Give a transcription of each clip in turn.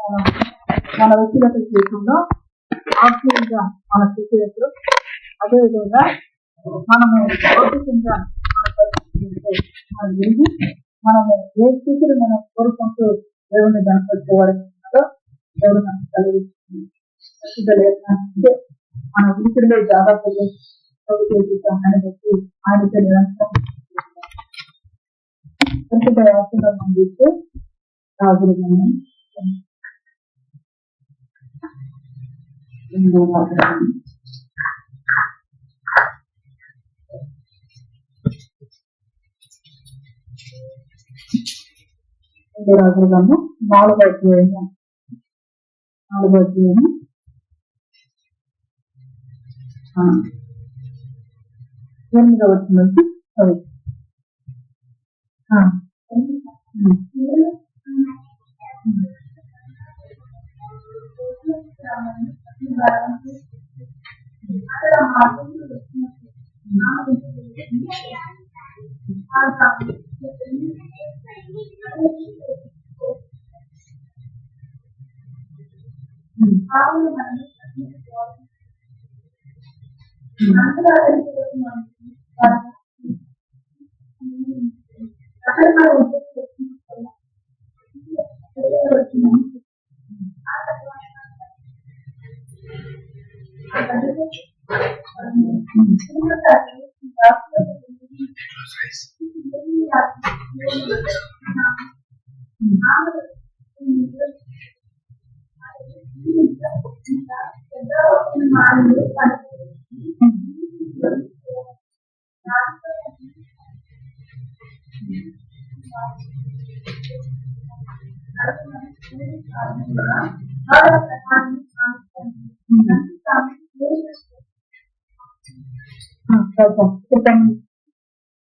మన వ్యక్తిగత జీవితంలో ఆత్మీయంగా మన స్థితిలో, అదేవిధంగా మనము భౌతికంగా మన పరిస్థితి మనం విరిగి మనము ఏ స్థితిలో మనం కోరుకుంటూ దేవుని కనపరిచేవాడు దేవుడు మనకు కలిగిస్తుంది. అంటే మన విడికిడిలో జాగ్రత్తలు ఆయన బట్టి ఆయనతో నిరంతరం అందిస్తే రాజులు రాజులు గాను 4వ అధ్యాయం 8వ వచనం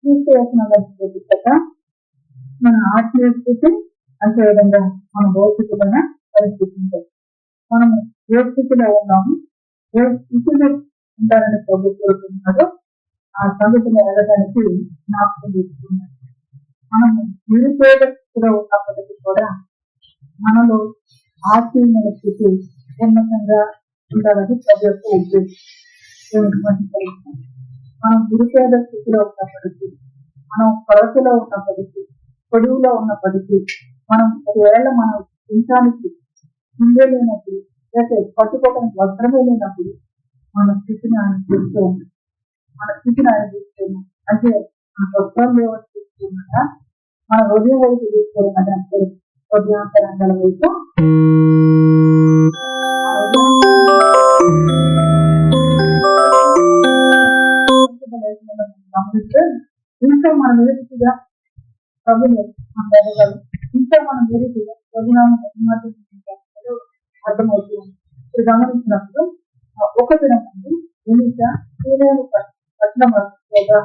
నుంచి మన ఆత్మీయ స్థితి అదేవిధంగా మన భౌతికమైన పరిస్థితి ఉంటుంది. మనము ఏ స్థితిలో ఉన్నాము, ఏ స్థితిలో ఉంటారని ప్రభు కోరుకుంటున్నారో ఆ సంగతిని వెళ్ళడానికి జ్ఞాపకం చేసుకున్నాం. మనము నిరుపేద స్థితిలో ఉన్నప్పటికీ కూడా మనలో ఆత్మీయమైన స్థితి ఉన్నతంగా ఉండాలని ప్రభు యొక్క ఉద్దేశం. మనం నిరుపేద స్థితిలో ఉన్నప్పటికీ, మనం కొరతలో ఉన్నప్పటికీ, పొడుగులో ఉన్నప్పటికీ, మనం ఒకవేళ మనం తినడానికి హిందే లేనప్పుడు, లేకపోతే పట్టుకోవడానికి వస్త్రమే లేనప్పుడు మన స్థితిని ఆయన చూస్తూ ఉన్నాం. మన స్థితిని ఆయన చూస్తున్నాం అంటే మన వస్త్రం లేవని చూస్తున్నాడా, మన హృదయం వైపు చూస్తున్నాడా అంటే హృదయాంతరంగాల వైపు గమనిస్తే ఇంకా మనం ఏదిగా ప్రభుత్వం ఇంకా మనం ఏదిగా ప్రభుత్వం అర్థమవుతుంది. ఇప్పుడు గమనించినప్పుడు ఒక దినం ముందు ఎన్నిక పట్టణం అక్కడ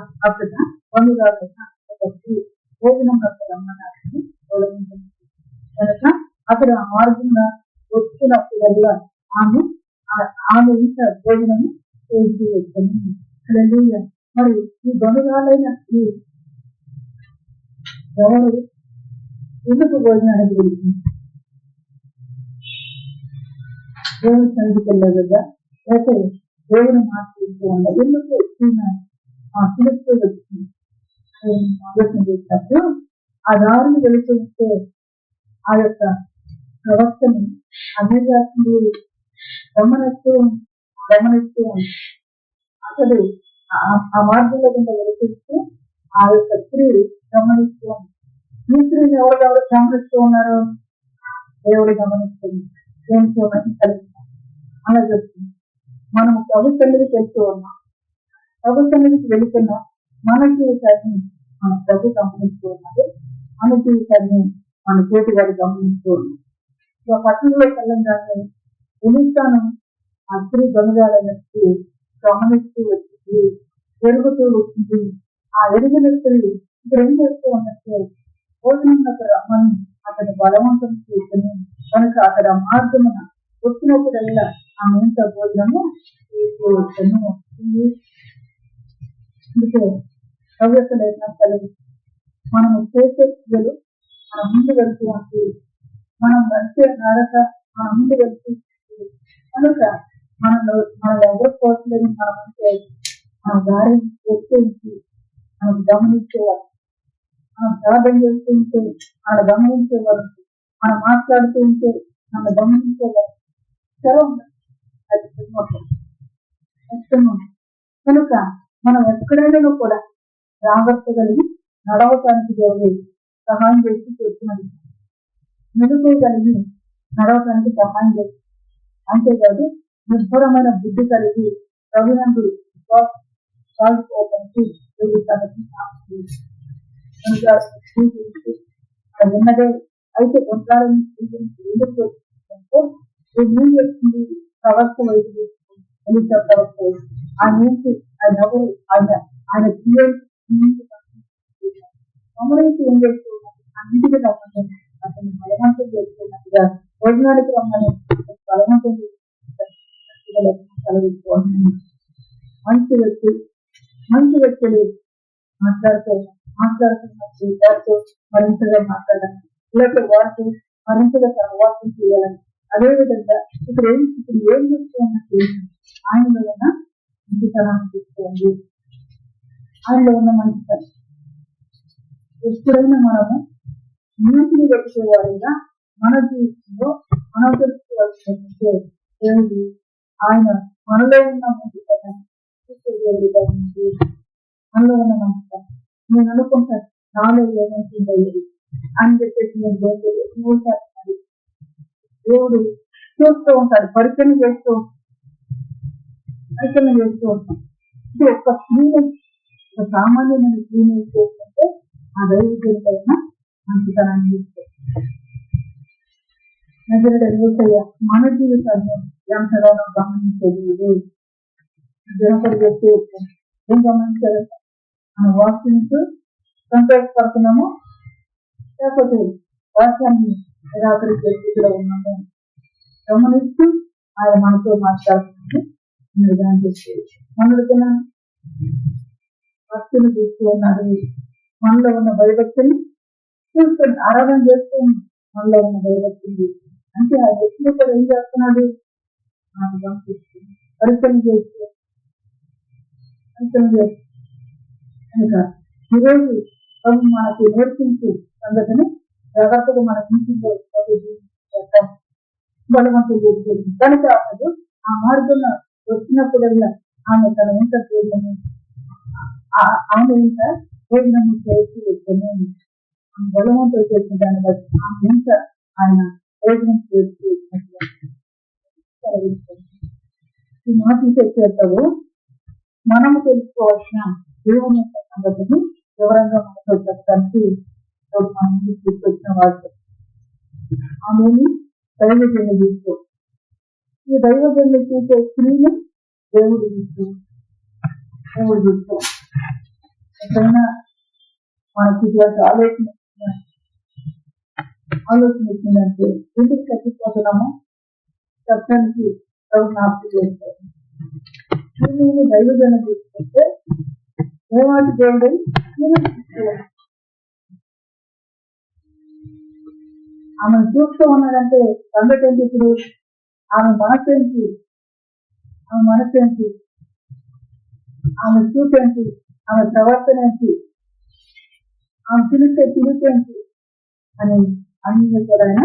భోజనం రమ్మని తొలగించింది కనుక అక్కడ మార్గంగా వచ్చినప్పుడల్లా ఆమె ఇంకా భోజనము చేసి వచ్చింది. మరి ఈ దొంగలైన ఈ ఎవరు ఎందుకు భోజనానికి వెళ్తుంది? దేవుని సన్నిధికి వెళ్ళదు కదా, లేకపోతే దేవుని మాట్లాడుతూ ఉండాలి. ఎందుకు పిలుస్తూ వచ్చింది ఆలోచన చేసినప్పుడు ఆ దారిని వెళుతుంటే ఆ యొక్క ప్రవక్తని అన్యజాతులు గమనిస్తూ అసలు ఆ మార్గంలో గుండా వెళుతూ ఆ యొక్క స్త్రీ గమనిస్తూ ఉంది. ఈ స్త్రీని ఎవరు గమనిస్తూ ఉన్నారు? దేవుడు గమనిస్తుంది. దేవుని కలిగి అలా చెప్తుంది. మనం ప్రభు సన్నిధికి వెళ్తూ ఉన్నాం, ప్రభు సన్నిధికి వెళుతున్నాం. మన జీవితాన్ని మన ప్రభు గమనిస్తూ ఉన్నారు, మన జీవితాన్ని మన తోటి వారు గమనిస్తూ ఉన్నారు. ఇక పట్టణంలోకి వెళ్ళంగానే ఎన్నిస్తాను ఆ స్త్రీ దొంగలైన స్త్రీ గమనిస్తూ వచ్చింది, పెరుగుతూ వచ్చింది. ఆ ఎరిగిన స్త్రీ ఇక్కడ ఏం చేస్తూ ఉన్నట్టు భోజనం రమ్మని అతని బలవంతం చేసుకుని కనుక అతడు ఆ మార్గమున వచ్చినప్పుడల్లా ఆమె ఇంత భోజనము తీసుకువచ్చాను. అందుకే భవిష్యత్తు కలిగి మనము చేసే క్రియలు మన ముందు వెళ్తూ మనం నడిచే నడక మన ముందు వెళ్తుంది కనుక మనం ఎవరు పోవట్లేదు మనం అంటే మన దారిని ఎత్తించి మనం గమనించేవారు, మనం ప్రార్థన చేస్తుంటే మన గమనించేవారు, మనం మాట్లాడుతూ ఉంటే మన గమనించేవారు చాలా అది కనుక మనం ఎక్కడైనా కూడా జాగ్రత్త కలిగి నడవటానికి దేవుడు సహాయం చేసి చేస్తున్నది, మెలుగు కలిగి నడవటానికి సహాయం చేస్తుంది. అంతేకాదు నిర్భరమైన బుద్ధి కలిగి ప్రభునందు సాగిపోవడానికి ఉన్నదే. అయితే కొంటారని ఎందుకు చేస్తుంది ప్రవర్త వైపు ప్రవర్త ఆయన ఏంటి, ఆయన ఎవరు, ఆయన గమనించి ఏం చేస్తున్నారు అన్నిటికీ రమ్మని అతను బలవంతం చేస్తున్నట్టుగా భోజనానికి రమ్మని బలవంతం కలిగించుకోవాలి. మంచి వ్యక్తులు మాట్లాడుతున్నట్టు మరింతగా మాట్లాడాలి, లేకపోతే వారితో మరింతగా సహవాసం చేయాలని. అదేవిధంగా ఇప్పుడు ఏం చేస్తున్నట్టు ఆయనలో ఉన్న మంచితనాన్ని తీసుకోండి, ఆయనలో ఉన్న మంచితనం. ఎప్పుడైనా మనము నీటిని పెట్టుకోవాలిగా మన జీవితంలో మనం తెలుసుకోవాల్సిందంటే దేవుడు ఆయన మనలో ఉన్న మంచితనం మనలో ఉన్న మంచితనం. నేను అనుకుంటాను నాలో ఏమైంది అని చెప్పేసి నేను దేవుడు చూస్తూ ఉంటాడు, పరిచయం చేస్తూ ఉంటాడు. ఇది ఒక్క స్త్రీని, ఒక సామాన్యమైన స్త్రీని చేస్తుంటే ఆ దైవజనుడైన మంచితనాన్ని తీసుకొస్తుంది. మన జీవితాన్ని ఎంతగానో గమనించేది జనపడి చేస్తూ ఉంటాం. ఏం గమనించారు? మన వాక్యంతో సంతోషపడుతున్నాము, లేకపోతే వాక్యాన్ని నిరాకరించే స్థితిలో ఉన్నాము గమనిస్తూ ఆయన మనతో మాట్లాడుతుంది. మనడుతున్నాను భక్తిని చూస్తూ ఉన్నాడు, మనలో ఉన్న భయభక్తిని చూస్తుంది, ఆరాధన చేస్తూ మనలో ఉన్న భయభక్తిని అంటే ఆ వ్యక్తి కూడా ఏం చేస్తున్నాడు, నాకు గమనిస్తుంది, పరిచయం చేస్తూ కనుక ఈరోజు మనకి నేర్పించి సంగతిని జాగ్రత్తగా మన ఇంటిలో బలవంతం చేస్తుంది. కనుక అసలు ఆ మార్గంలో వచ్చినప్పుడల్లా ఆమె తన ఇంత భోజనము ఆమె ఇంత భోజనము చేసి వచ్చాను బలవంతం చేసిన దాన్ని బట్టి ఆమె ఇంత ఆయన భోజనం చేసి వచ్చినట్లు ఈ మాటలు చెప్పేటప్పుడు మనము తెలుసుకోవాల్సిన దేవుని యొక్క సంగతిని వివరంగా మనతో చెప్పడానికి మన ముందు తీసుకొచ్చిన వాడు ఆమెని దైవజన్లు తీసుకో. ఈ దైవజన్లు చూసే స్త్రీని దేవుడు తీసుకో. ఎప్పుడైనా మనకి ఆలోచన వచ్చిందంటే ఇంటికి చచ్చిపోతున్నాము చెప్పడానికి జ్ఞాపకం చేస్తారు. నేను దైవజన్లు తీసుకుంటే ఏమాటి దేవుడు ఆమెను చూస్తూ ఉన్నాడంటే సంగతి ఏంటి? ఇప్పుడు ఆమె మనసేంటి, ఆమె చూపేంటి, ఆమె ప్రవర్తన ఏంటి, ఆమె పిలిచేంటి అని అన్ని కూడా ఆయన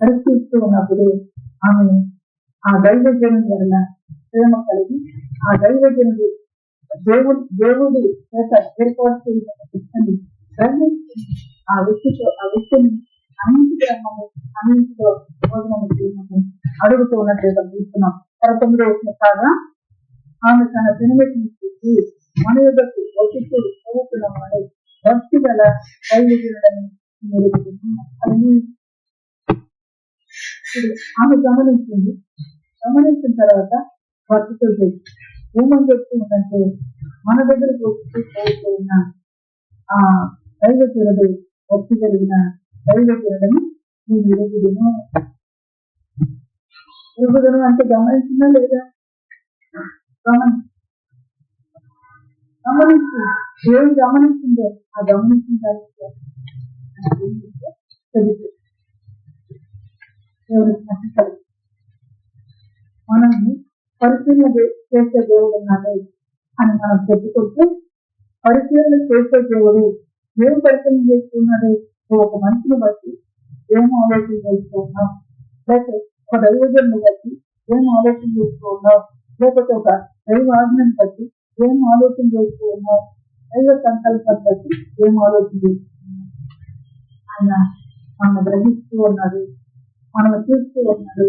పరిస్థిస్తూ ఉన్నప్పుడు ఆమె ఆ దైవజనం వల్ల ప్రేమ కలిగి ఆ దైవజనుడు దేవుడు చేత ఏర్పాటు చేసిన శిక్షని గ్రహించి ఆ వ్యక్తిని అన్నింటిలో భోజనం చేయమని అడుగుతూ ఉన్నట్టు చూస్తున్నాం. 19వ వచనం కాగా ఆమె తన పెనుమెటిని చూసి మన యొద్దకు భౌతికుడు చదువుతున్నామని భక్తి గల దైవజనుడని అది ఆమె గమనించిన తర్వాత భక్తితో ఏమని చెప్తూ ఉందంటే మన దగ్గరకు వచ్చి ఉన్న ఆ దైవజనుడు భక్తి కలిగిన దైవజనుడని నేను ఎరుగుదను అంటే గమనించినా లేదా గమనించి ఏం గమనించిందో ఆ గమనించిన దానికి మనం పరిశీలన చేసే దేవుడు ఉన్నాడు అని మనం చెప్పుకుంటే, పరిశీలన చేసే దేవుడు ఏం పరిశీలన చేస్తున్నాడు? ఒక మనిషిని బట్టి ఏం ఆలోచన చేస్తూ ఉన్నాం, లేకపోతే ఒక దైవజనుని బట్టి ఏం ఆలోచన చేస్తూ ఉన్నాం, లేకపోతే ఒక దైవ ఆజ్ఞను బట్టి ఏం ఆలోచన చేస్తూ ఉన్నాం, దైవ సంకల్పాన్ని బట్టి ఏం ఆలోచన చేస్తున్నాం. ఆయన మనం గ్రహిస్తూ ఉన్నాడు, మనం చూస్తూ ఉన్నాడు.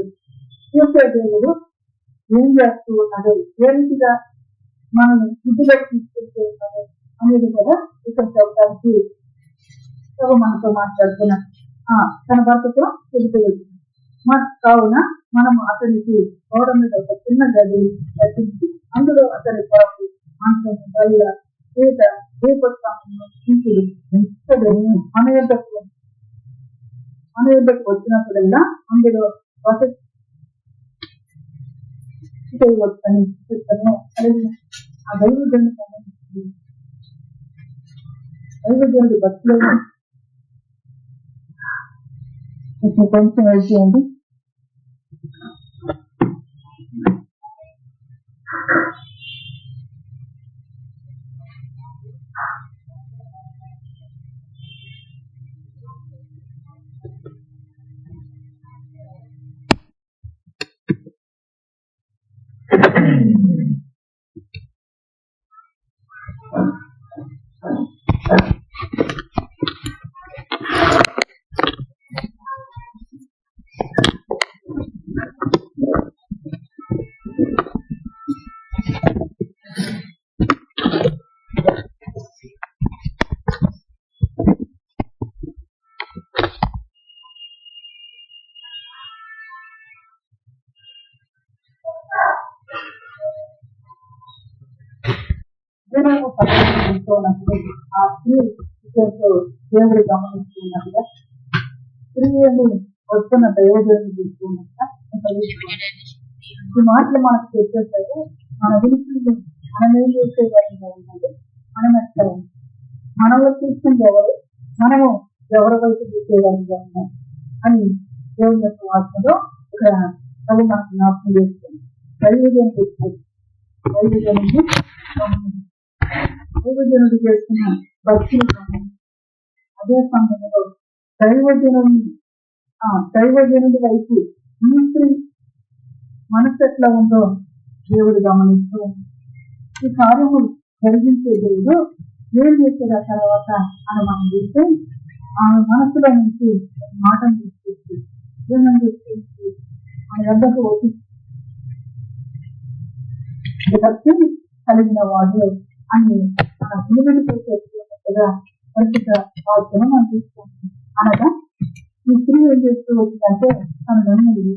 చూసే దేవుడు ఏం చేస్తూ ఉన్నాడు, ఏ రీతిగా మనం ఇంటిలోకి తీసుకెళ్తూ ఉన్నాడు అనేది కూడా ఇక్కడ చెప్పడానికి మనతో మాట్లాడుతున్నాం. తన భర్తతో చెబుతూ వెళ్తున్నాం. కావున మనం అతనికి గోడ మీద ఒక చిన్న గది కట్టించి అందులో అతని కొరకు మంచం, బల్ల, పీట, దీపస్తంభములు మన యొద్దకు వచ్చినప్పుడల్లా అందులో వసతి చేయవచ్చని చెప్తాను. ఆ దైవజనుడు సంబంధించి దైవజనుడి బస్సులో కొంచెం వేసేయండి. ఆ స్త్రీ దేవుడు గమనిస్తున్నట్టుగా, స్త్రీని వస్తున్న దైవజనుడు చూస్తున్నట్టుగా ఈ మాటలు మనకు చెప్పేసరికి మన విలుపులు మనం ఏం చేసే విధంగా ఉన్నది, మనం ఎక్కడ మనలో చూస్తుంది ఎవరు, మనము ఎవరి వైపు చూసే విధంగా ఉన్నాం అని దేవుని యొక్క వార్తలో ఇక్కడ తల్లి మనకు జ్ఞాపకం చేస్తుంది. దైవజనుడు చేస్తున్న భక్తులు అదే సమయంలో దైవజనుడి వైపు మనసు ఎట్లా ఉందో దేవుడు గమనిస్తూ ఈ కార్యము జరిగించే దేవుడు ఏం చేసేది ఆ తర్వాత అని మనం చూస్తే ఆమె మనసులో నుంచి మాటను తీసుకొచ్చి ఏమని చెప్పేసి ఆయన వద్దకు వచ్చి భక్తి కలిగిన వాడు అని మన భూమితో చేస్తున్నట్టుగా పరిస్థితి వార్తను మనం తీసుకుంటాం. అనగా ఈ స్త్రీ ఏం చేస్తూ వచ్చిందంటే తను నమ్మింది,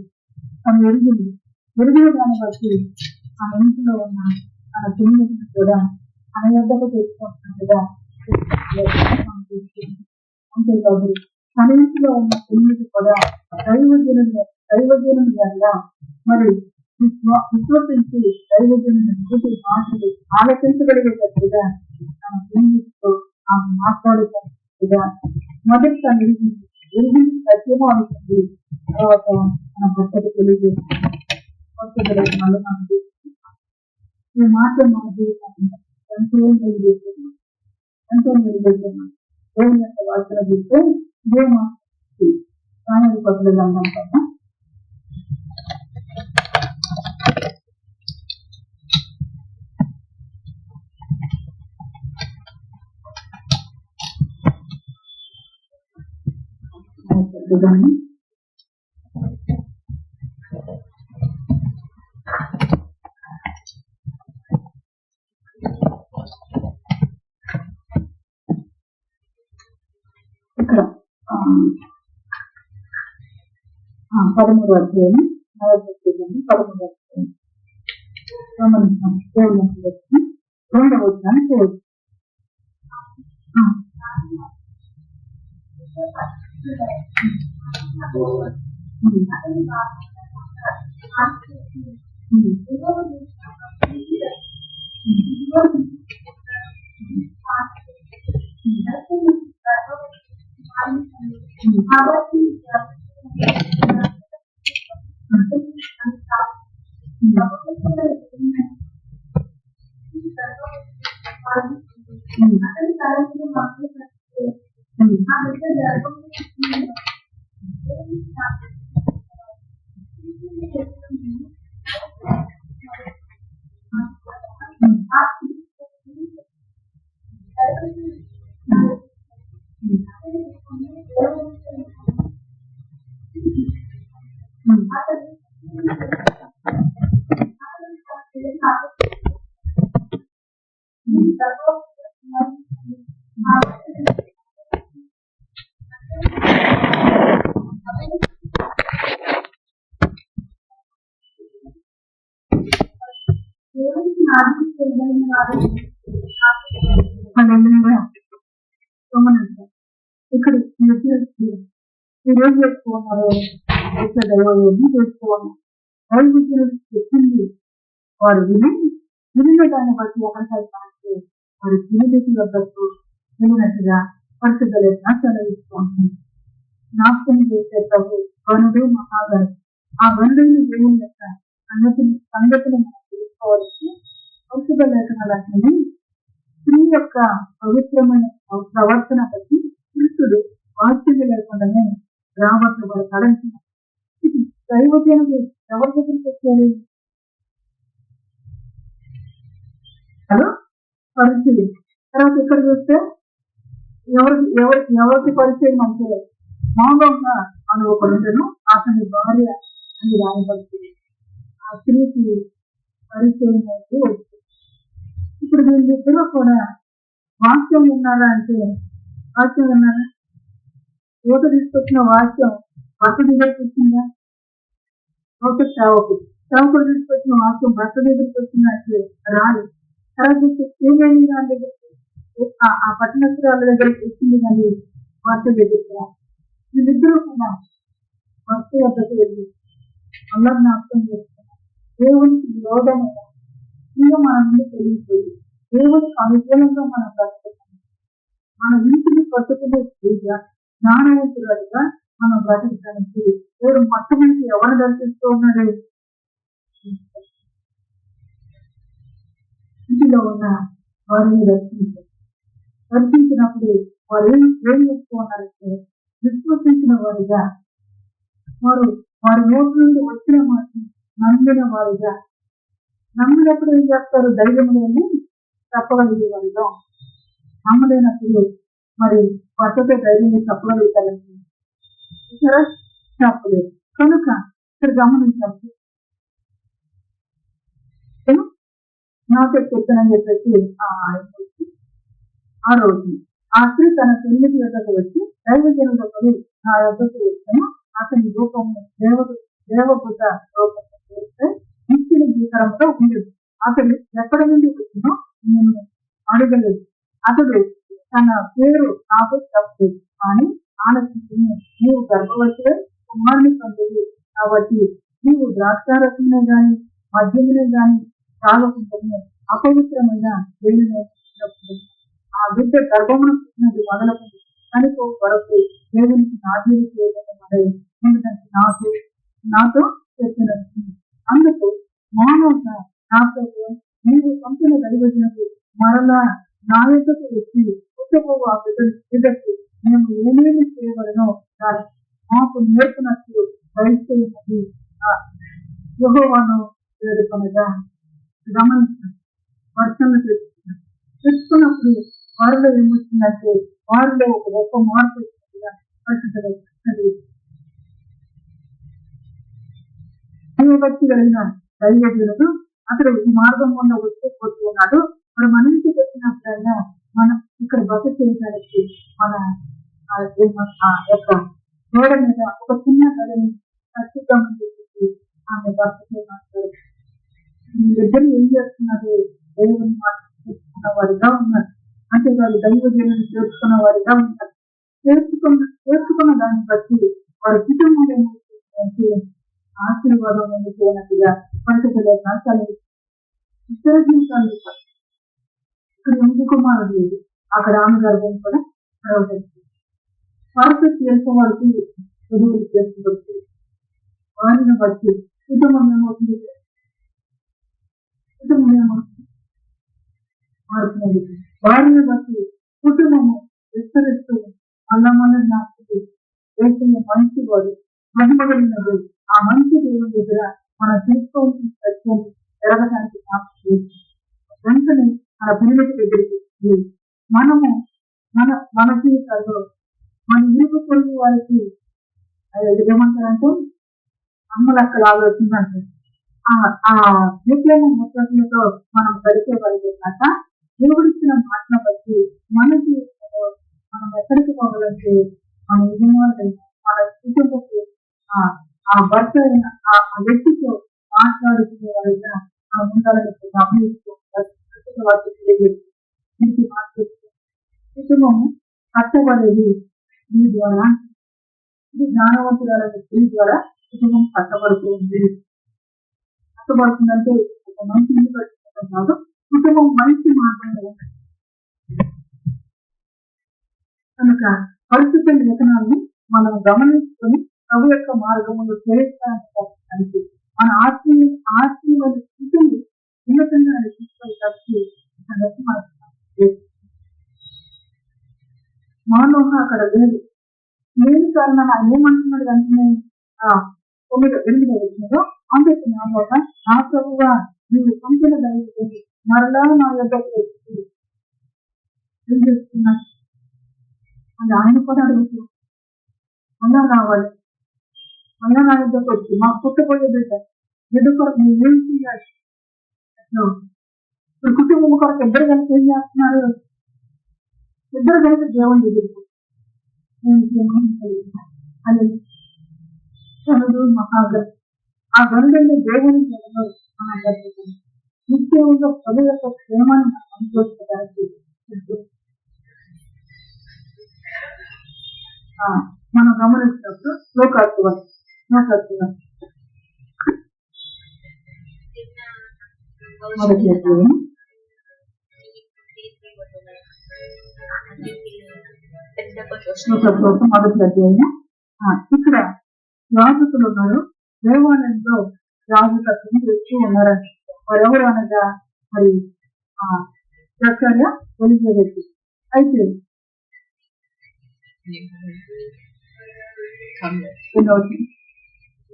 తను ఎరిగిన దాన్ని బట్టి ఆ ఇంట్లో ఉన్న తన పిల్లలను కూడా తన యొద్దకు తెచ్చుకుంటున్నట్టుగా అంతేకాదు తన ఇంట్లో ఉన్న పిల్లలకి కూడా దైవజనుని వల్ల మరి విశ్వసించి దైవజనుని మాటలు ఆలోచించగలిగేటట్టుగా తన పిల్లలతో ఆమె మాట్లాడుతున్నట్టుగా మొదటి తను ఎరిగి సత్యము అవుతుంది. తర్వాత మన భర్తకు తెలియజేస్తుంది. మళ్ళీ మనం ఈ మాటలు మన జీవితాన్ని ఎంతో తెలియజేస్తున్నాం, ఎంతో తెలియజేస్తున్నాం. దేవుని యొక్క వార్తలు చూస్తే ఇదే మాట పద్ధతులు అంటాం కదా. ఇక్కడ 13వ అధ్యాయం 13వ అధ్యాయం గమనిస్తాం. దేవుని రెండవ వచనాన్ని చూడవచ్చు. ఇక్కడ ఈరోజు చేసుకోన్నారు చేసుకోవాలి చెప్పింది వారు విని దాన్ని బట్టి ఎవరికైతే వారి తిరిగి వద్దకు వెళ్ళినట్టుగా పరిస్థితులు చదివిస్తుంది. నాశనం చేసే ప్రభు గనుడు మహాగను. ఆ గనుడిని దేవుని యొక్క సంగతులు మనం తెలుసుకోవాల్సి పరిశుద్ధ లేఖనాలన్నీ స్త్రీ యొక్క పవిత్రమైన ప్రవర్తన బట్టి కృష్ణుడు వాక్యం లేకుండానే రాబట్టు వారు కడంచిన దైవజనుడు ఎవరి దగ్గరికి వచ్చారు? హలో పరిచయం. తర్వాత ఇక్కడ చూస్తే ఎవరికి పరిచయం అంటే మామూలుగా అని ఒకరుండను అతని భార్య అని రాయబడుతుంది. ఆ స్త్రీకి పరిచయం అయితే వచ్చింది. ఇప్పుడు వీళ్ళిద్దరూ కూడా వాక్యం విన్నారా అంటే వాక్యం విన్నారా? యువత తీసుకొచ్చిన వాక్యం భర్త దగ్గరికి వచ్చిందా? ఒక సేవకుడు తీసుకొచ్చిన వాక్యం భర్త దగ్గరికి వచ్చినట్టు రాదు. తర్వాత ఏమైంది వాళ్ళ దగ్గరికి ఆ పట్టణస్థురాల దగ్గరికి వచ్చింది కానీ భర్త దగ్గరికి రా. వీళ్ళిద్దరూ కూడా భర్త వద్దకు వెళ్ళి అందరిని అర్థం చేస్తున్నారు. దేవునికి విరోధమైన ఇంకా మన నుండి తెలియపోయి దేవునికి అనుకూలంగా మనం బ్రతుకుతాం. మన ఇంటిని పట్టుకునే స్త్రీగా జ్ఞానవంతులుగా మనం బ్రతకడానికి దేవుడు మొట్టమొదటి ఎవరు దర్శిస్తూ ఉన్నాడు? ఇంటిలో ఉన్న వారిని దర్శించినప్పుడు వారు ఏం చేస్తూ ఉన్నారంటే విశ్వసించిన వారిగా వారి నోటి నుండి వచ్చిన మాట నమ్మిన వారిగా, నమ్మినప్పుడు ఏం చేస్తారు? ధైర్యంలోనే చెప్పగలిగే వారిగా, నమ్మలేనప్పుడు మరి భర్తతో ధైర్యంగా చెప్పగలుగుతారండి. ఇక్కడ చెప్పలేదు కనుక ఇక్కడ గమనించండి. నాతో చెప్తానని చెప్పేసి ఆ రోజు ఆ స్త్రీ తన పెళ్లికి వద్దకు వచ్చి దైవజనుడు నా వద్దకు వచ్చాను, అతని రూపము దేవభూత రూపంలో చేస్తే నిత్యుల జీవనంతో ఉండదు. అతడు ఎక్కడి నుండి వచ్చినో నేను అడగలేదు. అతడు తన పేరు నాకు చెప్పలేదు కానీ ఆలోచించి నీవు గర్భవతిలో కుమారుని పొందేది కాబట్టి నీవు ద్రాక్షారసమునే గాని మద్యమునే గాని తాగకుండానే అపవిత్రమైన దేవుని ఆ బిడ్డ గర్భమును పుట్టినది మొదలుకుంది కనుక వరకు దేవునికి నాజీలు చేయడం ఎందుకంటే నాతో చెప్పినట్టు. అందుకు మానవుగా నాతో నీవు పంపిన దైవజనుడు మరలా నా యొక్కకు వచ్చి పుట్టబోవు ఆ బిడ్డకు మేము ఏమేమి చేయవలనో దాన్ని మాకు నేర్పినట్లు దయచేయమని యెహోవాను వేడుకొనగా. గమనించండి, వర్షంలో తెచ్చుకున్నప్పుడు వారిలో ఏమొచ్చిందంటే వారిలో ఒక గొప్ప మార్పు వచ్చినట్టుగా పరిస్థితి. దైవభక్తి కలిగిన దైవజనుడు అతడు ఈ మార్గం వల్ల వచ్చేపోతూ ఉన్నాడు. మరి మన ఇంటికి వచ్చినప్పుడైనా మనం ఇక్కడ బస చేయడానికి మన యొక్క గోడ మీద ఒక చిన్న గదిని ఖచ్చితంగా చెప్పి ఆమె భర్తతో మాట్లాడారు. వీళ్ళిద్దరు ఏం చేస్తున్నారు? దేవుని మాట తెలుసుకున్న వారిగా ఉన్నారు. అంటే వాళ్ళు దైవజనుని తెలుసుకున్న వారిగా ఉన్నారు. తెలుసుకున్న దాన్ని బట్టి వారి కుటుంబంలో ఆశీర్వాదం ఎందుకున్నట్టుగా పరిస్థితులు కలిగి ఇతర జీవితాలు ఇక్కడ 8 కుమారుడు లేదు, అక్కడ ఆమె గర్భం కూడా నడవబడుతుంది. వారితో చేసే వారికి చదువులు చేసుకోవచ్చు. వారిని బట్టి కుటుంబం ఏమవుతుంది, మారుతున్నది. వారిని బట్టి కుటుంబము విస్తరిస్తూ అల్లమల్ల నాటి వేసిన మంచి వాడు మహిమగలిగినది. ఆ మంచి దేవుని దగ్గర మనం తీసుకోవాల్సిన సత్యం జరగడానికి వెంటనే మన పిల్లలకి దగ్గరికి మనము మన జీవితాల్లో మన ఇరుగు పొరుగు వారికి ఏమంటారంటే అమ్మలక్కలాగా వచ్చిందంటే ఆ విప్లవ ముఖ్యంతో మనం గడిపే వాళ్ళ దేవుడిచ్చిన మాటను బట్టి మన జీవితంలో మనం ఎక్కడికి పోవాలంటే మన యజమానులైన మన కుటుంబకు ఆ భర్త అయిన ఆ వ్యక్తితో మాట్లాడుకునే వాళ్ళైనా ఆ ఉండాలని గమనిస్తూ కుటుంబము కట్టబడేది ఈ ద్వారా, ఇది జ్ఞానవంతురాల వ్యక్తి ద్వారా కుటుంబం కట్టబడుతూ ఉంది. కట్టబడుతుందంటే ఒక మంచి ఇల్లు కట్టుకోవడం కాదు, కుటుంబం మంచి మార్గంలో కనుక పరిశుద్ధ లేఖనాలను మనం గమనించుకొని ప్రభు యొక్క మార్గంలో చేస్తానికి మన ఆత్మీయ స్థితిని ఉన్నతంగా తీసుకొని మానోహ అక్కడ లేదు. లేని కారణం ఏమంటున్నాడు వెంటనే 8వ వచ్చినదో అందుకు మానోహ, నా ప్రభువా నీవు పంపిన దయచేసి మరలా నా యొద్దకు వచ్చి ఏం చేస్తున్నా అని ఆయన కూడా అడుగుతూ మళ్ళా రావాలి, మళ్ళా నా యొద్దకు వచ్చి మాకు పుట్టబోయే బిడ్డ కొరకు నువ్వు ఏం చేయాలి. ఇప్పుడు కుటుంబం కొరకు ఇద్దరు కలిసి ఏం చేస్తున్నారు, ఇద్దరు కలిసి దేవుని ఎదురు అది చదువు మహాగర్ ఆ గరుడైన దేవుని జనంలో మనం జరుగుతుంది. నిత్యంగా ప్రభు యొక్క ప్రేమను అనుభవించడానికి మనం గమనించినప్పుడు లోకాత్వం మొదటి అధ్యాయం మొదటి అధ్యాయం. ఇక్కడ యాజకులు ఉన్నారు, దేవాలయంలో యాజకత్వం చేస్తూ ఉన్నారంట. వారెవరు అనగా మరి ప్రకార్య వెలిగే వ్యక్తి. అయితే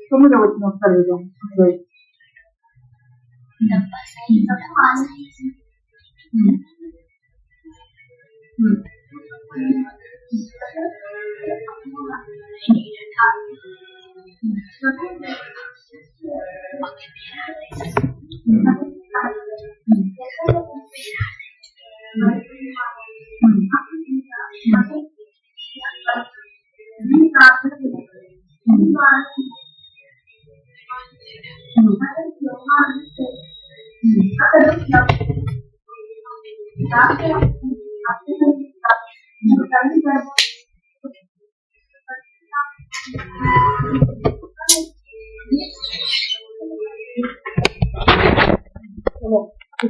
9వ వచ్చిన ఒకసారి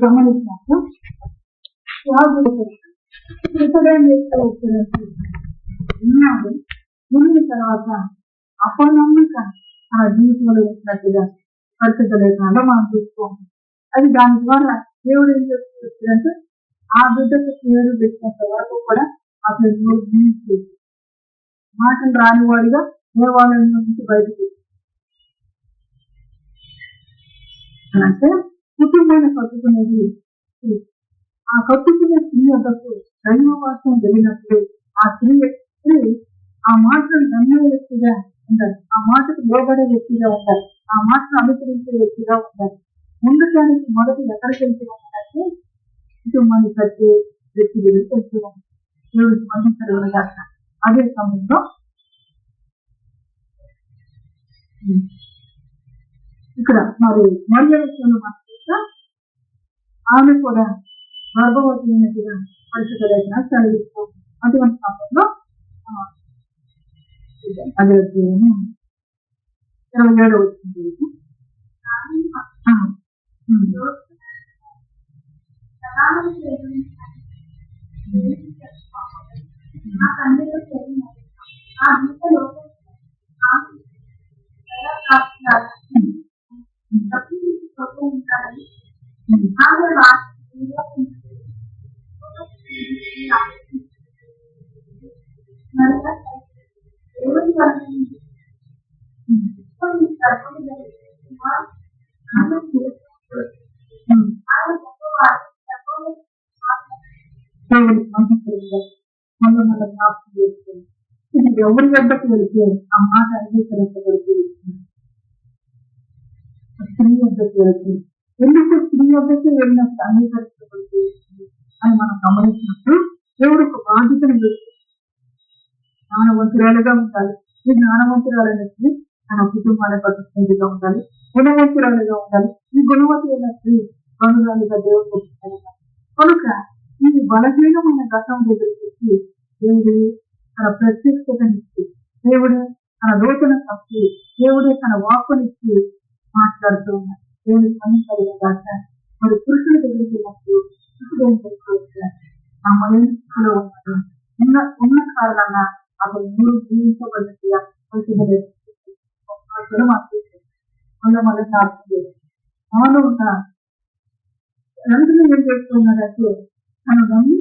గమనించినప్పుడు ముందు తర్వాత అపనమ్మిక ఆ జీవితంలో వచ్చినట్టుగా పరిస్థితి లేకుండా మనం చూసుకోవాలి. అది దాని ద్వారా దేవుడు ఏం చేస్తుందంటే ఆ బిడ్డకు పేరు పెట్టినంత వరకు కూడా అతను మాటలు రానివాడిగా దేవాలయం నుంచి బయటకు అంటే కుటుంబాన్ని కట్టుకునేది. ఆ కట్టుకునే స్త్రీ వద్దకు దైవవాసం వెళ్ళినప్పుడు ఆ స్త్రీ ఆ మాటను నమ్మే వ్యక్తిగా ఉండాలి, ఆ మాటకు లోబడే వ్యక్తిగా ఉండాలి, ఆ మాటను అనుసరించే వ్యక్తిగా ఉండాలి. ముందుకానికి మొదటి ఎక్కడికి వెళ్తూ ఉండాలంటే కుటుంబాన్ని కట్టే వ్యక్తి వెళ్తూ ఉంటాడు. దేవుడు స్పందించడం కాక అదే సమయంలో ఇక్కడ మరి మరియ విషయంలో మనం చూస్తే ఆమె కూడా గర్భవతి అయినట్టుగా పరిస్థితి లేకుండా చదివిస్తాం. అటువంటి సమయంలో అదే 27వ వచ్చింది. మళ్ళీ మన జ్ఞాపకం చేసుకుని ఇది ఎవరి వద్దకు వెళితే ఆ మాట అంగీకరించబడుతుంది. స్త్రీ వద్దకు వెళితే ఎందుకు స్త్రీ వద్దకు వెళ్ళినప్పుడు అంగీకరించబడుతుంది అని మనం గమనించినప్పుడు దేవుడు ఒక బాధ్యతను జ్ఞానవంతురాలుగా ఉండాలి. ఈ జ్ఞానవంతురాలైనప్పుడు తన కుటుంబాల పద్ధతిగా ఉండాలి, గుణవంతురాలుగా ఉండాలి. ఈ గుణవతి అయిన స్త్రీ బనురాలుగా దేవుడు కనుక ఈ బలహీనమైన గతం దగ్గరికి దేవుడు తన ప్రత్యేకతనిచ్చి, దేవుడే తన నూతన శక్తి, దేవుడే తన వాక్కునిచ్చి మాట్లాడుతూ ఉన్నాడు. దేవుడి సమీపంగా దాక మరి పురుషుల దగ్గరికి ఉన్నప్పుడు పురుషుడు ఏం చేసుకోవచ్చు, నా మనలో ఉన్న కారణంగా అతను మూడు జీవించబడినట్టుగా మళ్ళీ సాధ్యం చేస్తుంది. మానవుగా రైతులు ఏం చేస్తున్నారంటే తను నమ్మి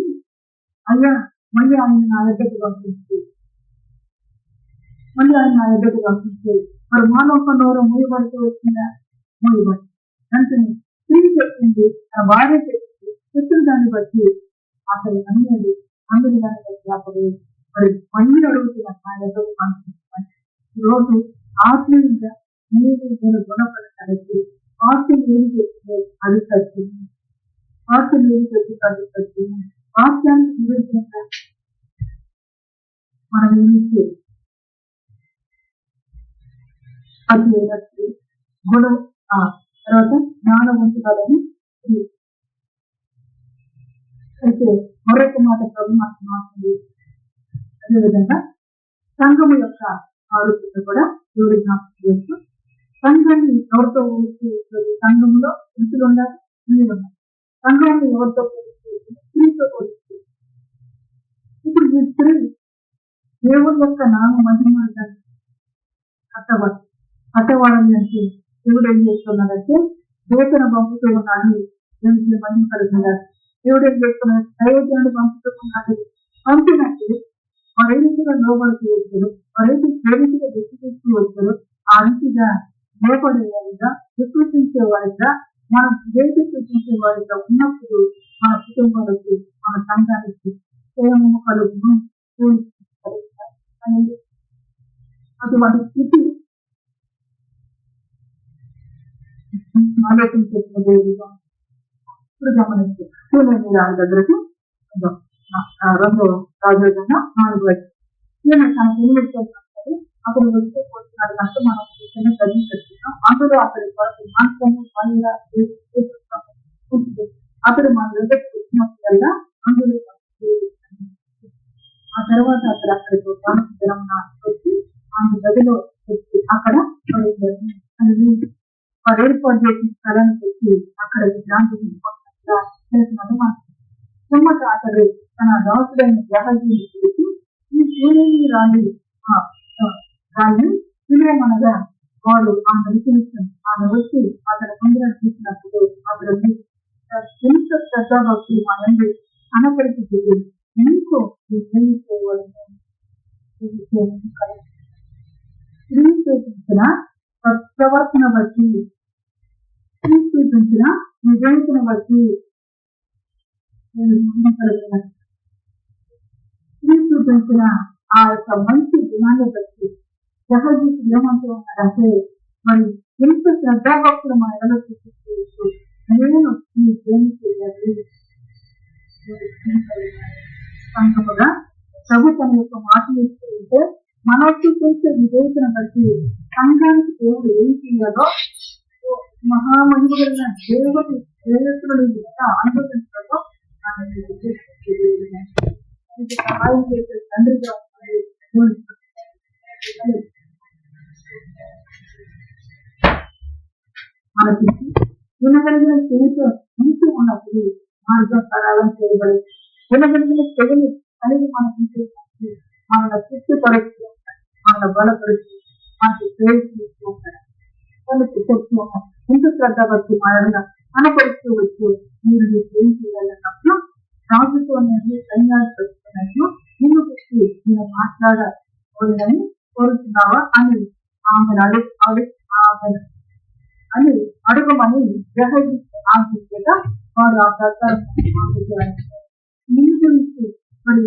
అయ్యా మళ్ళీ ఆయన నా ఎద్దకు పంపించి మరి మానవ నోరు మూయబడుతూ వచ్చిందా? మూయబడి వెంటనే స్త్రీ చెప్పింది, తన భార్య చెప్పింది, శత్రు దాన్ని బట్టి అతను నమ్మేది. అందరి దాన్ని బట్టి అప్పుడు మరి మళ్ళీ అడుగుతున్న నా ఎద్దకు పంపించమని. ఈరోజు ఆత్మీయంగా నేను గుణపడటానికి వాక్యం ఏది చెప్తే అది సత్యము, వాక్యం ఏది చెప్తే అది సత్యము. వాక్యానికి విరుద్ధంగా మనం ఏమి చేయాలి? అది లేనట్టు గుణం తర్వాత జ్ఞానవంతులని అయితే మరొక మాట ప్రభు మాకు మాట్లాడి. అదేవిధంగా సంఘము యొక్క ఆరోగ్యత కూడా దేవుడి జ్ఞాపకం చేస్తూ సంఘాన్ని ఎవరితో పోలిస్తే సంఘంలో పురుషులు ఉండాలి, స్త్రీలు ఉండాలి. సంఘాన్ని ఎవరితో పోలిస్తే స్త్రీతో పోలిస్తే ఇప్పుడు ఈ స్త్రీ దేవుడి యొక్క నామ మహిమాన్ని అట్టవాడని అంటే దేవుడు ఏం చేస్తున్నాడంటే దేశన పంపుతూ ఉన్నాడు. దేవుడిని మహిమ కలుగుతున్నారు. దేవుడు ఏం చేస్తున్నాడు? దైవజనుడు పంపుతూ ఉన్నాడు. పంపినట్టు మరేదిగా లోపలికి వచ్చారు, మరేది ప్రేమిగా విశ్వసిస్తూ వచ్చారు. ఆ రీతిగా భయపడేవాడిగా, విశ్వసించే వాడిగా, మనం దేశ సూచించే వాడిగా ఉన్నప్పుడు మన కుటుంబాలకు, మన సంఘానికి ప్రేమ కలుగును అనేది అటువంటి స్థితి ఆలోచించిన దేవుడిగా ఇప్పుడు గమనించే దాని దగ్గరకు రెండో రాజుగా 4 తనకు ఏం చేస్తున్నారు అతను వెళ్ళిపోతున్నాడు కనుక మనం చిన్న చదివిస్తున్నాం. అందులో అతడి మాంసము అతడు మన దగ్గరికి వచ్చినప్పుడల్లా అందులో ఆ తర్వాత అక్కడికి వచ్చి ఆయన గదిలో వచ్చి అక్కడ ఏర్పాటు చేసిన స్థలానికి వచ్చి అక్కడ విశ్రాంతి తుమ్మట అతడు తన దాసుడైన గ్రహజీని పిలిచి ఈ సూర్యుని రాళ్ళని పిలువమనగా వాడు ఆమె వచ్చి అతని ముందర చూసినప్పుడు అతడు ఎంత శ్రద్ధాభక్తి మా నందు అనపడికి ఎందుకు స్త్రీ చూపించిన ప్రవర్తన బట్టి, స్త్రీ చూపించిన నిజాయితీని బట్టి, స్త్రీ చూపించిన ఆ యొక్క మంచి గుణాన్ని బట్టి జహజీకి ఏమంటూ ఉన్నాడంటే మరి ఎంత శ్రద్ధాభక్తులు మా ఎడలో చూపిస్తూ నేను ఈ ప్రేమి చేయాలి సంగముగా ప్రభు తన యొక్క మాటలు ఇస్తుంటే మనం చూపించే విధేయతను బట్టి సంఘానికి దేవుడు ఏం చేయాలో మహామహిళ దేవుని ప్రేరకులను ఎంత అనుభవించాలో సహాయం చేసే తండ్రిగా మనకి వినగలిగిన చేతితో ఇంటి ఉన్నప్పుడు మార్గం సరళం చేయబడి వినగలిగిన చెవులు కలిగి మనకి మనల్ని తృప్తిపరుస్తూ ఉంటాడు, మనల్ని బలపరుస్తూ మనకి ప్రేరిస్తూ ఉంటాడు, మనకి చెప్తూ ఉంటాడు. ఇంత శ్రద్ధ బట్టి మనల్ని కనపరుస్తూ వచ్చి మీరు ఏం చేయాలన్నప్పుడు రాజుతో నేను సైన్యాలు పెట్టుకున్నట్లు నిన్ను పెట్టి నేను మాట్లాడకూడదని కోరుతున్నావా అని ఆమెను అని అడుగమని గ్రహించి ఆశించగా వారు ఆ ప్రకారం నిన్ను గురించి మరి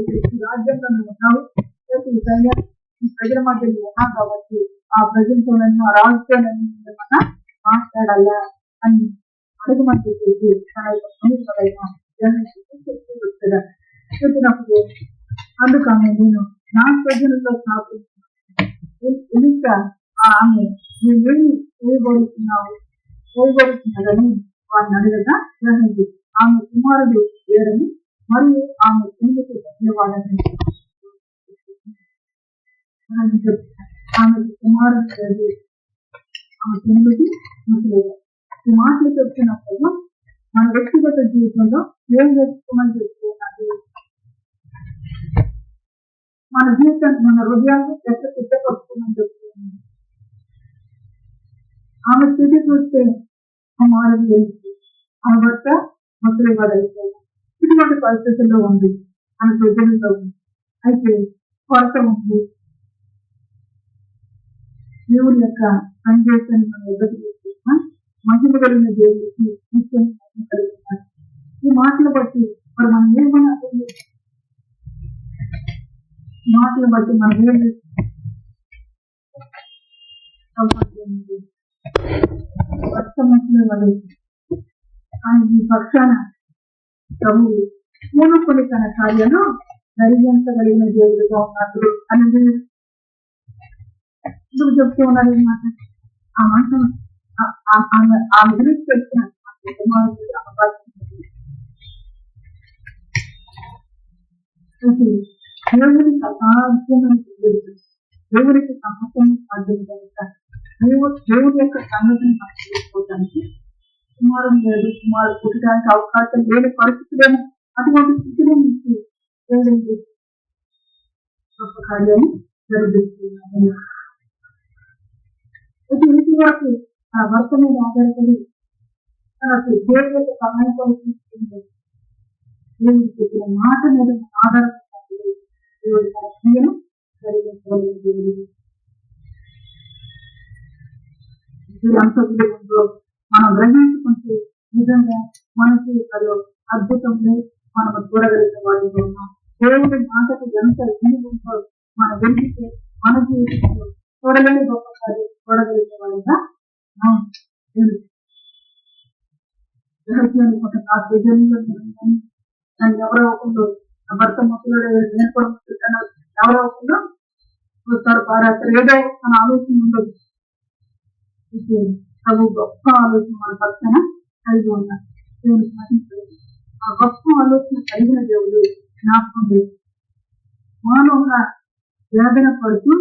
రాజ్యంలో ఉన్నావు, ఈ సైన్యం ఈ ప్రజల మధ్యలో ఉన్నా కాబట్టి ఆ ప్రజలతో ఆ రాజుతో మనం మాట్లాడాలా అని అడుగుమని చెప్పేసి తన యొక్క మనుషులైన చెప్పినప్పుడు అందుకు ఆమె నేను నా ప్రజలతో ఎంత ఆమె నువ్వేమి చేయబడుతున్నదని వారిని అడగగా గ్రహించి ఆమె కుమారుడు లేడని మరియు ఆమె ఎందుకు ధన్యవాదాన్ని ఆమె కుమారుడు లేదు, ఆమె ఎందుకు ముసలేదు. ఈ మాటలు చెప్తున్నప్పుడు మన వ్యక్తిగత జీవితంలో ఏం నేర్చుకోమని చెప్తున్నది, మన జీవితాన్ని మన హృదయాన్ని ఎట్లా సిద్ధపరుచుకోమని చెప్తుంది. ఆమె స్థితి చూస్తే కుమారుడు తెలుసు, ఆమె భర్త ముసలి వాడైపోయి ఇటువంటి పరిస్థితుల్లో ఉంది, ఆమె ప్రజలతో ఉంది. అయితే కొరత ఉంది. దేవుడి యొక్క సందేశాన్ని మనం ఎదురు తీసుకున్నా మహిళ కలిగిన దేవుడికి నిత్యం కలిగి ఉన్నారు. ఈ మాటలు బట్టి మరి మనం ఏమన్నా మాటలు బట్టి మనం ఏమి వర్షమొచ్చిన వాళ్ళు ఆయన ఈ పక్షాన ప్రభువు పూనుకొని తన కార్యాలు జరిగించగలిగిన దేవుడుగా ఉన్నప్పుడు అనేది ఎందుకు చెప్తూ ఉన్నారు మాట. ఆ మాట ఆమె గురించి చెప్తున్న దేవుడికి అసాధ్యమైన దేవుడికి సమస్యను సాధ్యం కనుక దేవుడి యొక్క సంగతిని చేసుకోవడానికి కుమారుడు లేదు, కుమారుడు పుట్టడానికి అవకాశం లేని పరిస్థితులేమో అటువంటి స్థితిలో నుంచి దేవుడి గొప్ప కార్యాన్ని జరుగుతున్నాను. ఇంటి వరకు ఆ భర్త మీద ఆధారపడి తనకు దేవుడి యొక్క సహాయం పరిస్థితి దేవుడి చెప్పిన మాట మీద ఆధారపడినప్పుడు దేవుడి తన క్రియను జరిగించగలిగిన దేవుడు. అంశంలో మనం గ్రహించుకుంటే నిజంగా మన జీవితంలో అద్భుతంలో మనం చూడగలిగిన వాటిలో ఉన్నాం. దేవుడి మాటకు ఎంత వినియోగంతో మన వెంటితే మన జీవితంలో చూడలేని గొప్ప కార్యం చూడగలిగిన వాడిగా ఎవరో ఒకళ్ళు భర్త మొత్తంలో ఎవరో ఒకళ్ళు చూస్తారు పారేస్తారు, ఏదో మన ఆలోచన ఉండదు. అవి గొప్ప ఆలోచన మన పక్కన కలిగి ఉన్నారు. ఆ గొప్ప ఆలోచన కలిగిన దేవుడు జ్ఞాపకం లేదు. మానవ వేదన పడుతూ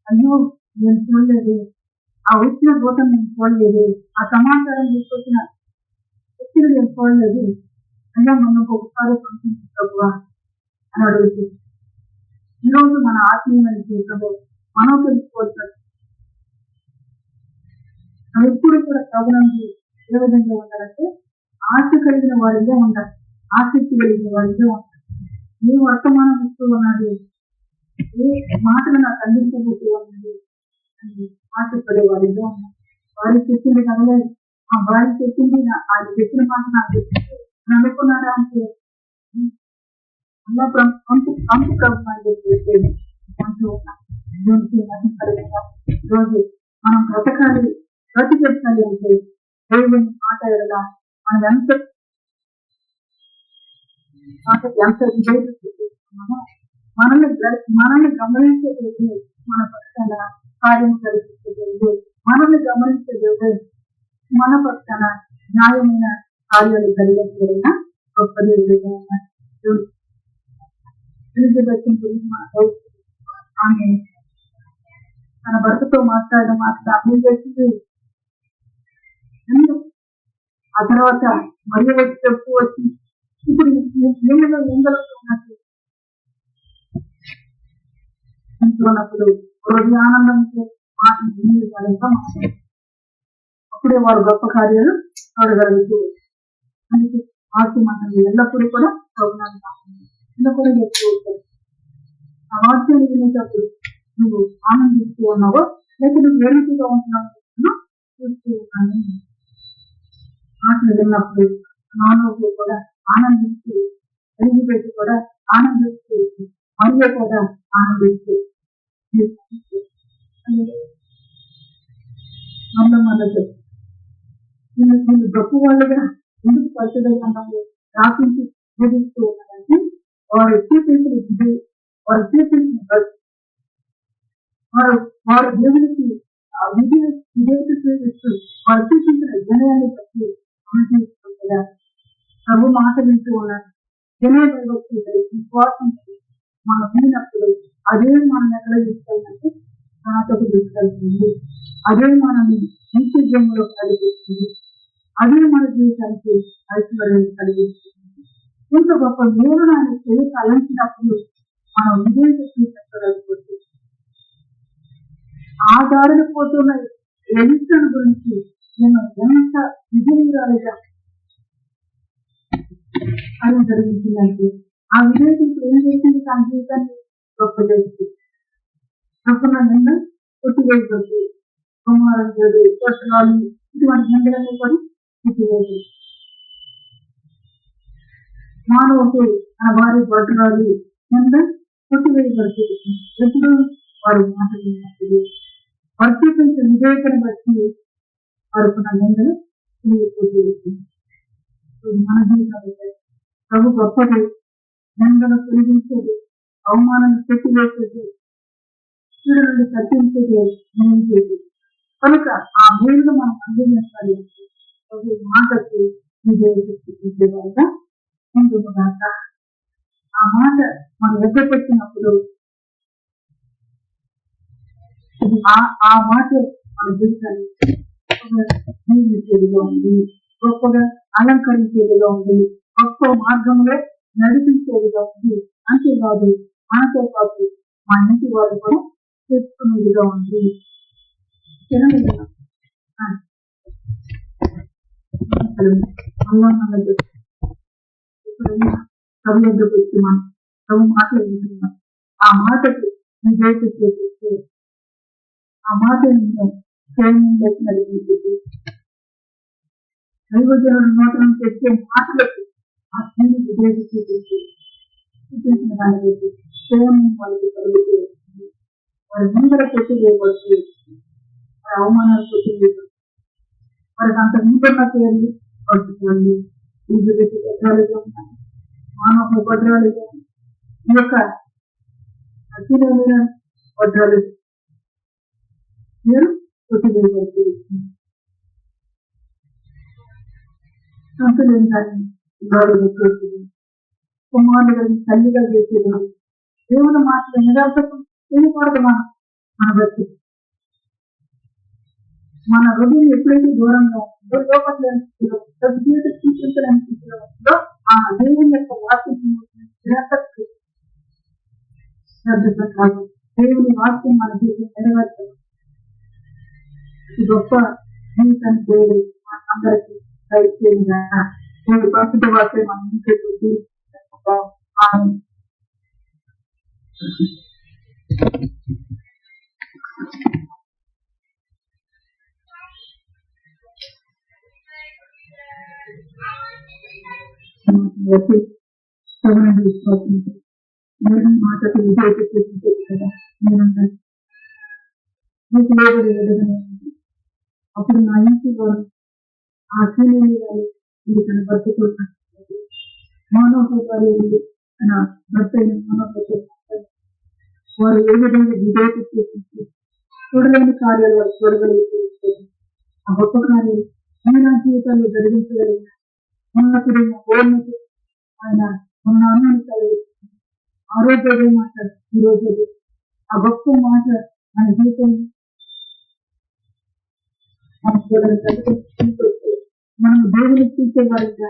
అయ్యో నేను చూడలేదు, ఆ వచ్చిన గోతం నేను చూడలేదు, ఆ సమాచారం తీసుకొచ్చిన వ్యక్తులు నేను చూడలేదు, అయ్యా మనకు ఒకసారి ప్రభువా అని అడుగుతుంది. ఈరోజు మన ఆత్మీయమైన జీవితంలో మనం తెలుసుకోవచ్చు ఎప్పుడు కూడా ప్రభువుకి ఏ విధంగా ఉండాలంటే ఆశ కలిగిన వారిగా ఉండాలి, ఆసక్తి కలిగిన వారిగా ఉండాలి. ఏ వర్తమానం ఇస్తూ ఉన్నది, ఏ మాటలు నాకు అందించబోతూ ఉన్నది అని ఆశపడే వారిగా ఉండాలి. వారికి చెప్పింది కదలేదు, ఆ వారి చెప్పింది ఆయన చెప్పిన మాట నాకు చెప్పింది అని అనుకున్నారా అంటే అలా పంపు ప్రభు అని చెప్పేది అంటూ ఉన్నాం. రోజు మనం బ్రతికెత్తాలి అంటే దేవుని మాట ఎడలా మనం ఎంత విజయిస్తున్నామో మనల్ని గమనించే దేవుడు మన పక్షాన కార్యం కలిగించే దేవుడు, మనల్ని గమనించే దేవుడు మన పక్షాన న్యాయమైన కార్యాలు కలిగించగలిగిన గొప్ప దేవుడిగా ఉన్నారు. గురించి మన ఆమె తన భర్తతో మాట్లాడడం అర్థం చేసింది. ఆ తర్వాత మరియు వచ్చి ఇప్పుడు నీళ్ళలో ఎండలో ఉన్నప్పుడు రోజు ఆనందంతో మాట అప్పుడే వారు గొప్ప కార్యాలు చూడగలుగుతూ అందుకే వాక్యం అన్నది ఎల్లప్పుడూ కూడా ప్రోగ్రాం ఎల్లప్పుడూ చెప్తూ ఉంటారు. ఆ వాక్యం వినేటప్పుడు నువ్వు ఆనందిస్తూ ఉన్నావో లేక నువ్వు ఏడుపుగా ఉంటున్నావు చూస్తూ ఉన్నాను. మాటలు విన్నప్పుడు నాలో కూడా ఆనందిస్తూ వెలిగి పెట్టి కూడా ఆనందిస్తూ మరియు కూడా ఆనందిస్తూ మొదలు నేను గొప్ప వాళ్ళుగా ఎందుకు పరిశుభ్రంగా రాపించి బోధిస్తూ ఉన్నారంటే వారు చూపించిన వారు చూపించిన వారు దేవునికి విధేయతూ వారు చూపించిన వినయాన్ని బట్టి అనుసరిస్తుందా ప్రభు మాట వింటూ ఉన్నారు. వినయభక్తి విశ్వాసం మన విన్నప్పుడు అదే మనం ఎక్కడ తీసుకెళ్ళినట్టు నాటకు తీసుకెళ్తుంది. అదే మనల్ని నిత్యజంలో కలిగిస్తుంది. అదే మన జీవితానికి ఐశ్వర్యం కలిగిస్తుంది. ఇంత గొప్ప మేలు ఆయన చేసి అలంచినప్పుడు మనం విధేయత చూపించగలిగిపోతుంది. ఆ దారిన పోతున్న ఎలిసన్ గురించి నేను ఎంత విధేయురాలుగా అని జరిగించిందంటే ఆ విధేయతకి ఏం చేసింది తన జీవితాన్ని గొప్ప చేస్తుంది. తప్పన నిన్న కొట్టివేయబడి కుమారుడు పట్టణాలు ఇటువంటి నిందలన్నీ కూడా కొట్టివేయదు. మానవుడు తన వారి పట్టణాలు నింద కొట్టివేయబడుతుంది. ఎప్పుడు వారు మాట్లాడినప్పుడు వారు చూపించే విధేయతను బట్టి వారికి నిందలు కొట్టివేస్తుంది. మన జీవితంలో ప్రభు గొప్పది, నిందను తొలగించేది, అవమానాన్ని పెట్టివేసేది, కీడు నుండి తప్పించేది నేను చేసేది. కనుక ఆ మేలు మనం అందించాలి. ప్రభు మాటకు విజయవాగా ఉంటుందాక ఆ మాట మనం ఎగ్గపెట్టినప్పుడు ఆ మాట మన జీవితాన్ని జీవించేదిగా ఉంది, గొప్పగా అలంకరించేదిగా ఉంది, గొప్ప మార్గంలో నడిపించేదిగా ఉంది. అంతేకాదు మనతో పాటు మా ఇంటి వాళ్ళు కూడా చేసుకునేదిగా ఉంది. ఎప్పుడైనా కవి వద్దకు పెడుతున్నాం, కవి మాట్లాడుతున్నాం, ఆ మాటకు విజేత చేస్తే ఆ మాట నడిపించేది దైవజనుడు నూతనం చేసే మాటలకు ఆ స్త్రీని విజేత చూపించిన దానికి సేవను వాళ్ళకి కలుగుతూ వారి ముందర కొట్టివేయబడుతూ వారి అవమానాలు కొట్టివేయబడుతుంది. వారికి అంత ముందున్న పేర్లు పడుతుంది. ఈ వ్యక్తి భద్రాలుగా ఉన్నాయి, మానవ భద్రాలుగా ఈ యొక్క అతిథులైన భద్రాలు పేరు కొట్టివేయబడుతుంది. సంతులేని దాన్ని గౌరవించేది, కుమారులను తల్లిగా చేసేది, దేవుని మాటలు నిరాశకు చేయకూడదు. మన బట్టి మన హృదయం ఎప్పుడైతే దూరంగా ఉంటుందో, లోపల చూపించాలనిపించడంలో ఆ దేవుని యొక్క వాక్యం నిరాశకు కాదు. దేవుని వాక్యం మన జీవితం నెరవేర్చదు. గొప్ప జీవితాన్ని దేవుడు అందరికీ దయచేయంగా దేవుడు ప్రస్తుత వాక్యం మన ఇంటి మాటకు విజేత చూపించేది కదా. అప్పుడు నా ఇంటి వారు ఆ సీనియర్ గారు ఇది తన భర్తతో మానవతాలు తన భర్త మానవ వారు ఏ విధంగా విజేత చూపించి చూడలేని కార్యాలు వారు చూడగలిగితే ఆ గొప్ప కార్యాలు నా జీవితాల్లో జరిగించగలిగిన ఉన్నతుడైన ఓర్మతి ఆయన ఉన్న అన్నాన్ని కలిగిస్తుంది. ఆరోగ్య మాట ఈరోజు ఆ గొప్ప మాట మన జీవితం మనం దేవుని చూసే వారిగా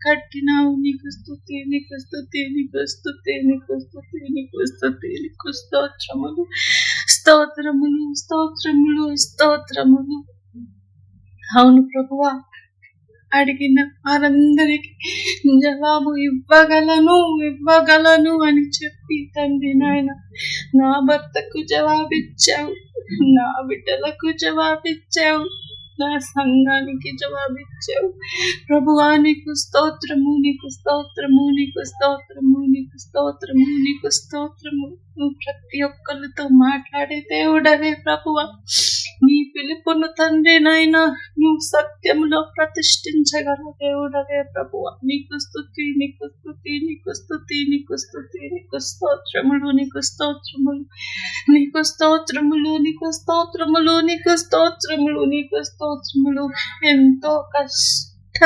కట్టినావు. నీకు స్తుతి, నీకు స్తుతి, నీకు స్తుతి, నీకు స్తుతి, నీకు స్తుతి, నీకు స్తోత్రములు, స్తోత్రములు, స్తోత్రములు, స్తోత్రములు. అవును ప్రభువా, అడిగిన వారందరికీ జవాబు ఇవ్వగలను అని చెప్పి తండ్రి నాయన, నా భర్తకు జవాబిచ్చావు, నా బిడ్డలకు జవాబిచ్చావు, నా సంఘానికి జవాబిచ్చావు. ప్రభువా నీకు స్తోత్రము, నీకు స్తోత్రము, నీకు స్తోత్రము, నీకు స్తోత్రము, నీకు స్తోత్రము. నువ్వు ప్రతి ఒక్కరితో మాట్లాడే దేవుడవే ప్రభువా. నీ పిలుపును తండ్రి నాయనా నువ్వు సత్యములో ప్రతిష్ఠించగల దేవుడవే ప్రభువా. నీకు స్తుతి, నీకు స్తుతి, నీకు స్తుతి, నీకు స్తుతి, నీకు స్తోత్రములు, నీకు స్తోత్రములు, నీకు స్తోత్రములు, నీకు స్తోత్రములు, నీకు స్తోత్రములు, నీకు స్తోత్రములు. ఎంతో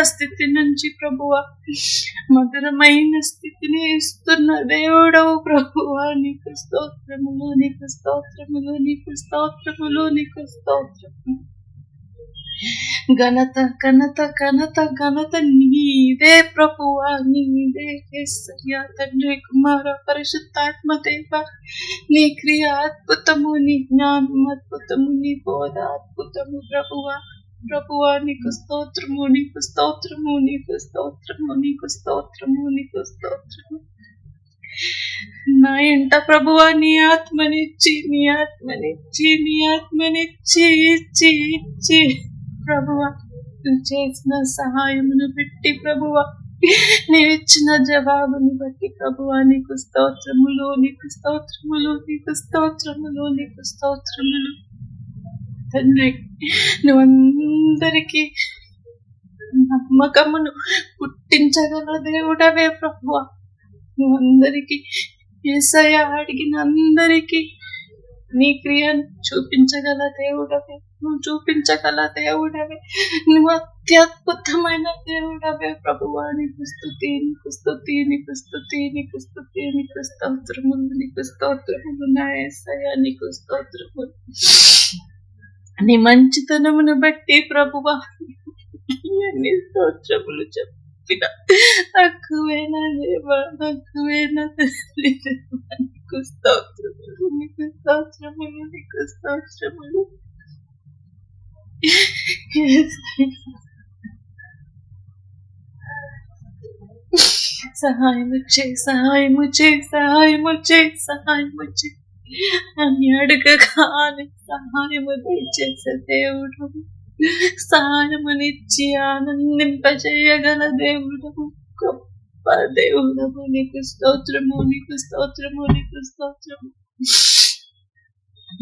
స్థితి నుంచి ప్రభువా మధురమైన స్థితిని ఇస్తున్న దేవుడవు ప్రభువా. నీకు స్తోత్రములు, నీకు స్తోత్రములు, నీకు స్తోత్రములు, నీకు స్తోత్రములు. ఘనత ఘనత ఘనత ఘనత నీదే ప్రభువా, నీదే యేసయ్యా. తండ్రి కుమార పరిశుద్ధాత్మ దేవ, నీ క్రియ అద్భుతము, నీ జ్ఞానం అద్భుతము, నీ బోధ అద్భుతము ప్రభువా. ప్రభువా నీకు స్తోత్రము, నీకు స్తోత్రము, నీకు స్తోత్రము, నీకు స్తోత్రము, నీకు స్తోత్రము. నా ఎంట ప్రభువా నీ ఆత్మనిచ్చి, నీ ఆత్మనిచ్చి, నీ ఆత్మనిచ్చి ఇచ్చి ఇచ్చి ప్రభువా నువ్వు చేసిన సహాయమును బట్టి ప్రభువా, నీవిచ్చిన జవాబుని బట్టి ప్రభువా నీకు స్తోత్రములు, నీకు స్తోత్రములు, నీకు స్తోత్రములు, నీకు స్తోత్రములు. తండ్రి నువ్వందరికీ నమ్మకమును పుట్టించగల దేవుడవే ప్రభువా. నువ్వందరికీ యేసయ్య అడిగిన అందరికీ నీ క్రియను చూపించగల దేవుడవే, నువ్వు చూపించగల దేవుడవే, నువ్వు అత్యద్భుతమైన దేవుడవే ప్రభువా. నీకు స్తుతి, నీకు స్తుతి, నీకు స్తుతి, నీకు స్తుతి, నీకు స్తోత్రములు, నీకు స్తోత్రములు నా యేసయ్య, నీకు స్తోత్రములు. నీ మంచితనమును బట్టి ప్రభువా ఎన్ని స్తోత్రములు చెప్పిన తక్కువేనా దేవా, తక్కువేనా తల్లి దేవా. నీకు స్తోత్రములు, నీకు స్తోత్రములు, నీకు స్తోత్రములు. సహాయము చేయి, సహాయము చేయి, సహాయము చేయి, సహాయము చేయి అని అడగగానే సహాయము దయచేసే దేవుడు, సహాయమునిచ్చి ఆనందింపజేయగల దేవుడు, గొప్ప దేవుడము. నీకు స్తోత్రము, నీకు స్తోత్రము, నీకు స్తోత్రము.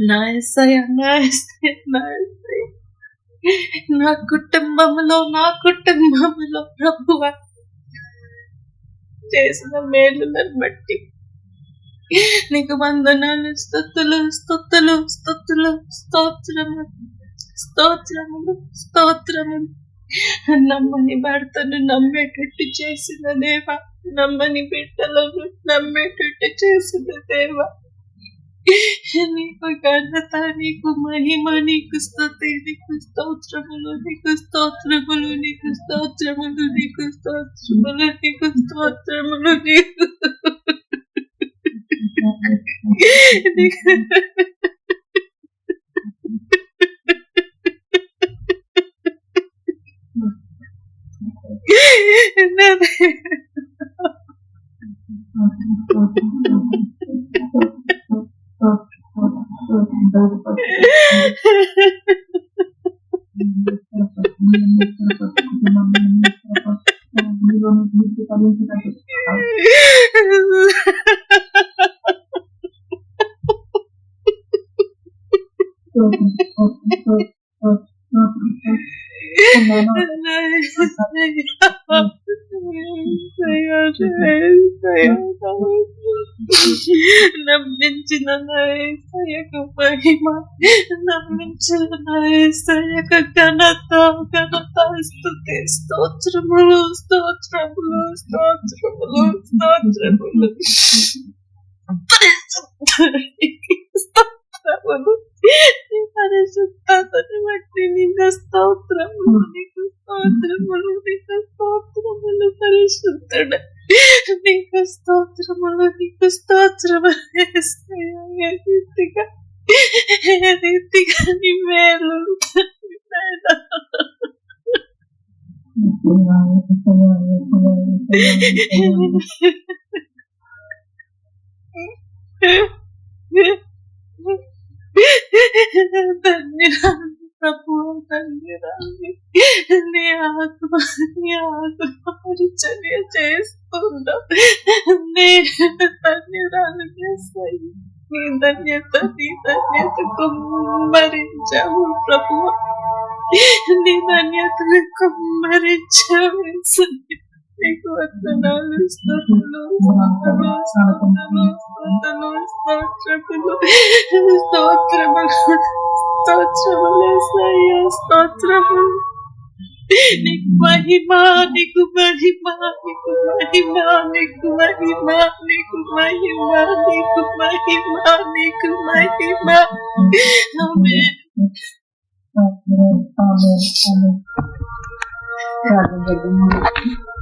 నా యేసయ్య, నా యేసయ్య, నా యేసయ్య, నా కుటుంబములో ప్రభువా చేసిన మేలులను బట్టి నీకు వందనాలు, స్తుతులు, స్తుతులు, స్తుతులు, స్తోత్రములు, స్తోత్రములు, స్తోత్రములు. నమ్మని భర్తను నమ్మేటట్టు చేసిన దేవా, నమ్మని బిడ్డలను నమ్మేటట్టు చేసిన దేవా, నీకు ఘనత, నీకు మహిమ, నీకు స్తుతి, నీకు స్తోత్రములు, నీకు స్తోత్రములు, నీకు స్తోత్రములు, నీకు స్తోత్రములు, నీకు స్తోత్రములు, నీకు నమ్మించిన యేసయ్యకు మహిమ, నమ్మించిన యేసయ్యకు ఘనత, ఘనత, స్తుతి, స్తోత్రములు, స్తోత్రములు, స్తోత్రములు, స్తోత్రములు, స్తోత్రములు. నీ పరిశుద్ధతను బట్టి నీకు స్తోత్రములు, నీకు స్తోత్రములు, నీకు స్తోత్రములు. పరిశుద్ధుడా, నీకు స్తోత్రములు, నీకు స్తోత్రములు యేసయ్యా. ఏ రీతిగా నీ మేలు నాయనా. ధన్యురాలు ప్రభువా, ధన్యురాలు. నీ ఆత్మ పరిచర్య చేస్తుందా నీ ధన్యురాలు యేసయ్యా. నీ ధన్యత కుమ్మరించావు ప్రభువా, నీ ధన్యతను కుమ్మరించావు యేసయ్యా. నీకు వందనాలు, స్తుతులు, స్తోత్రములు, స్తోత్రములు, స్తోత్రములు, స్తోత్రములు యేసయ్యా, స్తోత్రములు. నీకు మహిమ, నీకు మహిమ, నీకు మహిమ, నీకు మహిమ, నీకు మహిమ, నీకు మహిమ, నీకు మహిమ. ఆమేన్. ప్రార్థన చేద్దాం.